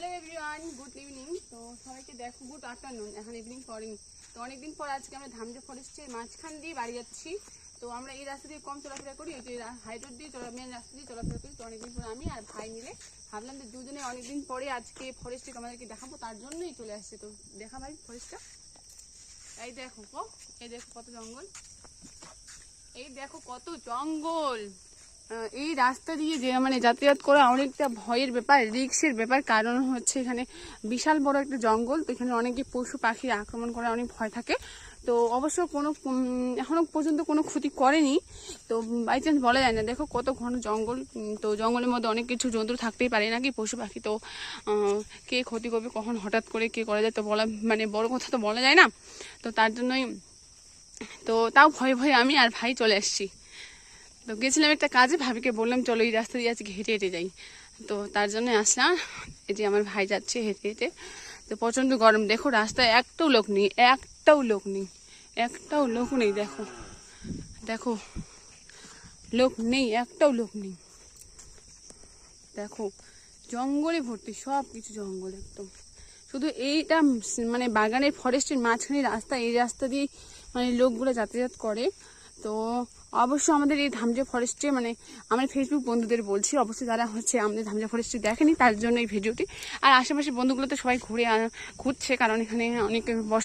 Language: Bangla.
Hello everyone, good evening. তো সবাইকে দেখো, গুড আফটারনুন, এখন ইভিনিং পড়েনি। তো অনেকদিন পর আজকে আমরা ধামজা ফরেস্টের মাঝখান দিয়ে বাড়ি যাচ্ছি। তো আমরা এই রাস্তা দিয়ে কম চলাফেরা করি, এই যে হাই রোড দিয়ে মেন রাস্তা দিয়ে চলাফেরা করি। তো অনেকদিন পর আমি আর ভাই মিলে ভাবলাম যে দুজনে অনেকদিন পরে আজকে ফরেস্টে আমাদেরকে দেখাবো, তার জন্যই চলে আসছে। তো দেখা ভাই ফরেস্টটা, এই দেখো এই দেখো কত জঙ্গল, এই দেখো কত জঙ্গল। এই রাস্তা দিয়ে যে মানে যাতায়াত করা অনেকটা ভয়ের ব্যাপার, রিস্কের ব্যাপার। কারণ হচ্ছে এখানে বিশাল বড় একটা জঙ্গল, তো এখানে অনেকে পশু পাখি আক্রমণ করা অনেক ভয় থাকে। তো অবশ্য এখনো পর্যন্ত কোনো ক্ষতি করেনি, তো বাই চান্স বলা যায় না। দেখো কত ঘন জঙ্গল, তো জঙ্গলের মধ্যে অনেক কিছু জন্তু থাকতেই পারে নাকি, পশু পাখি। তো কে ক্ষতি করবে, কখন হঠাৎ করে কে করা যায় তো বলা মানে বড় কথা তো বলা যায় না। তো তার জন্যই তো তাও ভয়ে ভয়ে আমি আর ভাই চলে আসছি। তো গেছিলাম একটা কাজে, ভাবিকে বললাম চলো এই রাস্তা দিয়ে আজকে হেঁটে হেঁটে যাই। তো তার জন্য আসলাম। এই যে আমার ভাই যাচ্ছে হেঁটে হেঁটে। তো প্রচণ্ড গরম, দেখো রাস্তায় একটাও লোক নেই, একটাও লোক নেই, একটাও লোক নেই। দেখো দেখো লোক নেই, একটাও লোক নেই। দেখো জঙ্গলে ভর্তি, সব কিছু জঙ্গল একদম। শুধু এইটা মানে বাগানের ফরেস্টের মাঝখানে রাস্তা, এই রাস্তা দিয়ে মানে লোকগুলো যাতায়াত করে। তো অবশ্য আমাদের এই ধামজা ফরেস্টে মানে আমার ফেসবুক বন্ধুদের বলছি, অবশ্যই যারা হচ্ছে আমাদের ধামজা ফরেস্টে দেখেনি তার জন্য এই ভিডিওটি। আর আশেপাশে বন্ধুগুলো তো সবাই ঘুরছে, কারণ এখানে অনেক